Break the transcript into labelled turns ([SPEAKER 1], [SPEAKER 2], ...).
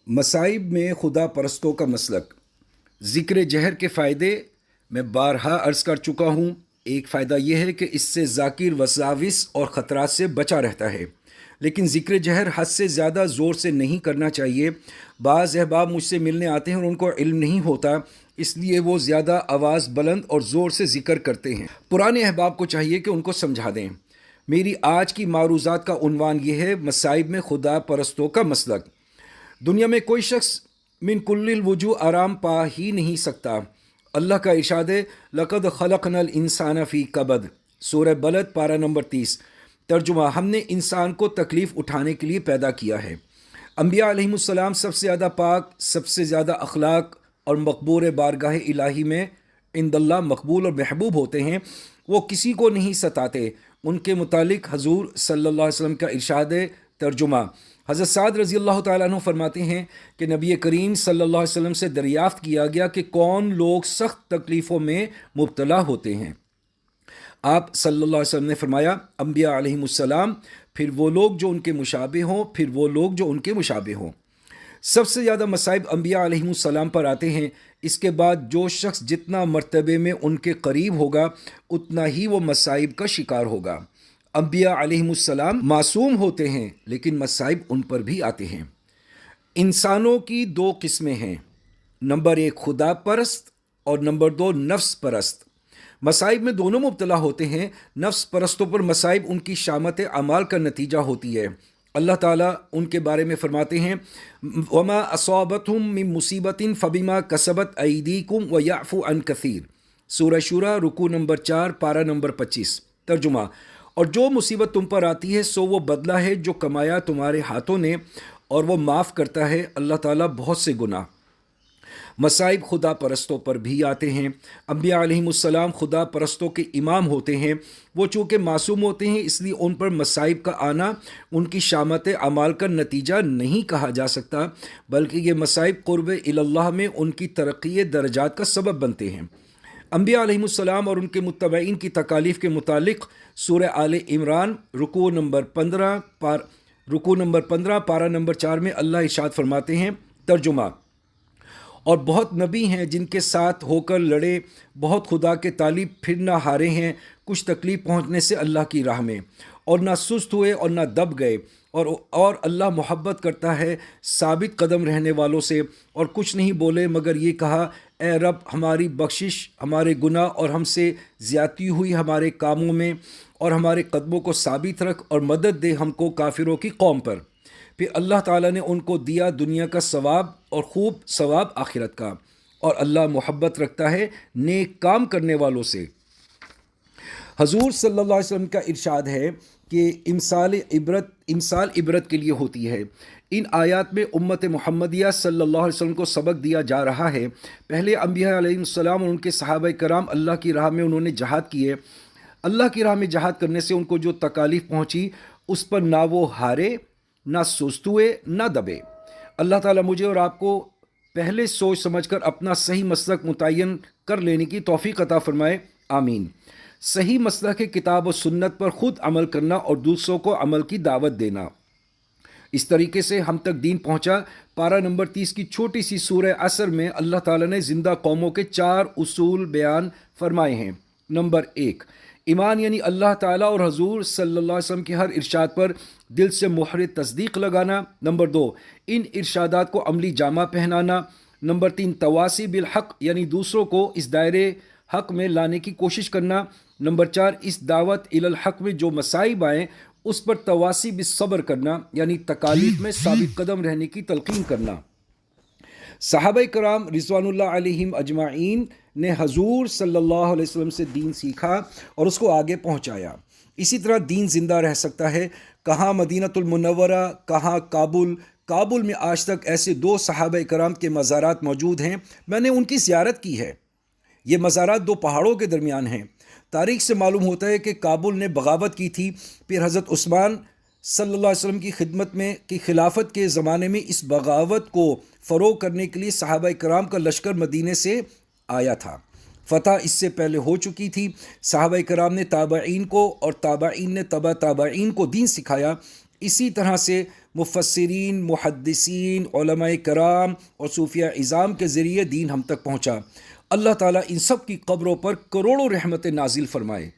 [SPEAKER 1] मसाइब में खुदा परस्तों का मसलक। ज़िक्र जहर के फ़ायदे मैं बारहा अर्ज़ कर चुका हूँ। एक फ़ायदा यह है कि इससे ज़ाकिर वसाविस और ख़तरात से बचा रहता है, लेकिन ज़िक्र जहर हद से ज़्यादा ज़ोर से नहीं करना चाहिए। बाज़ अहबाब मुझसे मिलने आते हैं और उनको इल्म नहीं होता, इसलिए वो ज़्यादा आवाज़ बुलंद और ज़ोर से ज़िक्र करते हैं। पुराने अहबाब को चाहिए कि उनको समझा दें। मेरी आज की मारूज़ात का उन्वान ये है, मसाइब में खुदा परस्तों का मसलक। दुनिया में कोई शख्स मिन कुल्लिल वजू आराम पा ही नहीं सकता। अल्लाह का इरशाद है, लक़द खलक़नल इंसान फ़ी कबद, सूरह बलद पारा नंबर 30। तर्जुमा, हमने इंसान को तकलीफ़ उठाने के लिए पैदा किया है। अम्बिया अलैहिमुस्सलाम सबसे ज़्यादा पाक, सबसे ज़्यादा अखलाक और मकबूल बारगाह इलाही में इंदल्लाह मकबूल और महबूब होते हैं। वो किसी को नहीं सताते। उनके मुतालिक हजूर सल्लल्लाहु अलैहि वसल्लम का इरशाद है। तर्जुमा, हज़रत साद रज़ी अल्लाह तआला अन्हु फरमाते हैं कि नबी करीम सल्लल्लाहु अलैहि वसल्लम से दरियाफ़्त किया गया कि कौन लोग सख्त तकलीफ़ों में मुब्तला होते हैं। आप सल्लल्लाहु अलैहि वसल्लम ने फरमाया, अम्बिया अलैहिमुस्सलाम, फिर वो लोग जो उनके मुशाबे हों, फिर वो लोग जो उनके मुशाबे हों। सबसे ज़्यादा मसाइब अम्बिया अलैहिमुस्सलाम पर आते हैं। इसके बाद जो शख्स जितना मर्तबे में उनके करीब होगा, उतना ही वो मसाइब का शिकार होगा। अम्बिया अलैहिमुस्सलाम मासूम होते हैं, लेकिन मसाइब उन पर भी आते हैं। इंसानों की दो किस्में हैं, नंबर एक खुदा परस्त और नंबर दो नफ्स परस्त। मसाइब में दोनों मुब्तला होते हैं। नफ्स परस्तों पर मसाइब उनकी शामत अमाल का नतीजा होती है। अल्लाह ताला उनके बारे में फरमाते हैं, वमा असाबतहुम मिन मुसीबतिन फबिमा कसबत ऐदीकुम व याफू अन कसीर, सूरह शूरा रुकू नंबर 4 पारा नंबर 25। तर्जुमा, और जो मुसीबत तुम पर आती है सो वो बदला है जो कमाया तुम्हारे हाथों ने, और वो माफ़ करता है अल्लाह ताला बहुत से गुनाह। मसाइब खुदा परस्तों पर भी आते हैं। अम्बिया अलैहिमुस्सलाम खुदा परस्तों के इमाम होते हैं। वो चूँकि मासूम होते हैं, इसलिए उन पर मसाइब का आना उनकी शामत अमाल का नतीजा नहीं कहा जा सकता, बल्कि ये मसाइब क़ुर्ब इलल्लाह में उनकी तरक्की दरजात का सबब बनते हैं। अम्बिया अलैहिमुस्सलाम और उनके मुत्तबईन की तकालीफ़ के मुतालिक सूरह आले इमरान रुकू नंबर 15 पारा नंबर 4 में अल्लाह इरशाद फरमाते हैं। तर्जुमा, और बहुत नबी हैं जिनके साथ होकर लड़े, बहुत खुदा के तालिब फिर ना हारे हैं कुछ तकलीफ़ पहुँचने से अल्लाह की राह में, और ना सुस्त हुए और ना दब गए। और अल्लाह मोहब्बत करता है साबित कदम रहने वालों से, और कुछ नहीं बोले मगर ये कहा, ए रब, हमारी बख्शिश, हमारे गुनाह और हमसे ज़्यादती हुई हमारे कामों में, और हमारे कदमों को साबित रख और मदद दे हमको काफिरों की कौम पर। फिर अल्लाह ताला ने उनको दिया दुनिया का सवाब और खूब सवाब आखिरत का, और अल्लाह मोहब्बत रखता है नेक काम करने वालों से। हजूर सल्लल्लाहु अलैहि वसल्लम का इरशाद है कि इमसाल इबरत के लिए होती है। इन आयात में उम्मत मुहम्मदिया सल्लल्लाहु अलैहि वसल्लम को सबक दिया जा रहा है। पहले अम्बिया अलैहिस्सलाम और उनके सहाबा कराम अल्लाह की राह में उन्होंने जहाद किए। अल्लाह की राह में जहाद करने से उनको जो तकालीफ़ पहुँची, उस पर ना वो हारे, ना सुस्त हुए, ना दबे। अल्लाह ताला मुझे और आपको पहले सोच समझकर अपना सही मसलक मुतय्यन कर लेने की तौफीक अता फरमाए, आमीन। सही मसलक है किताब और सुन्नत पर ख़ुद अमल करना और दूसरों को अमल की दावत देना। इस तरीके से हम तक दीन पहुँचा। पारा नंबर 30 की छोटी सी सूरह असर में अल्लाह ताला ने ज़िंदा कौमों के 4 उसूल बयान फरमाए हैं। नंबर 1, ईमान यानी अल्लाह ताला और हजूर सल्लल्लाहु अलैहि वसल्लम के हर इरशाद पर दिल से मुहर तस्दीक लगाना। नंबर 2, इन इरशादात को अमली जामा पहनाना। नंबर 3, तवासी बिल हक़ यानी दूसरों को इस दायरे हक़ में लाने की कोशिश करना। नंबर 4, इस दावत इलल हक़ में जो मसाइब आएँ उस पर तवासी बिस सब्र करना, यानी तकालीफ में साबित कदम रहने की तलकीन करना। सहाबाए कराम रिज़वानुल्लाह अलैहिम अजमाइन ने हजूर सल्लल्लाहु अलैहि वसल्लम से दीन सीखा और उसको आगे पहुंचाया। इसी तरह दीन ज़िंदा रह सकता है। कहाँ मदीनतुल मुनव्वरा, कहाँ काबुल। काबुल में आज तक ऐसे 2 सहाबाए कराम के मज़ारात मौजूद हैं, मैंने उनकी ज़ियारत की है। ये मज़ारात 2 पहाड़ों के दरमियान हैं। तारीख़ से मालूम होता है कि काबुल ने बगावत की थी। फिर हज़रत उस्मान सल्लल्लाहु अलैहि वसल्लम की खिदमत में की खिलाफत के ज़माने में इस बगावत को फ़रोग़ करने के लिए सहाबाए कराम का लश्कर मदीने से आया था। फ़तह इससे पहले हो चुकी थी। सहाबाए कराम ने ताबईन को और ताबईन ने तबा ताबईन को दीन सिखाया। اسی طرح سے مفسرین، محدثین، علماء کرام اور صوفیہ اعظام کے ذریعے دین ہم تک پہنچا۔ اللہ تعالیٰ ان سب کی قبروں پر کروڑوں رحمتیں نازل فرمائے۔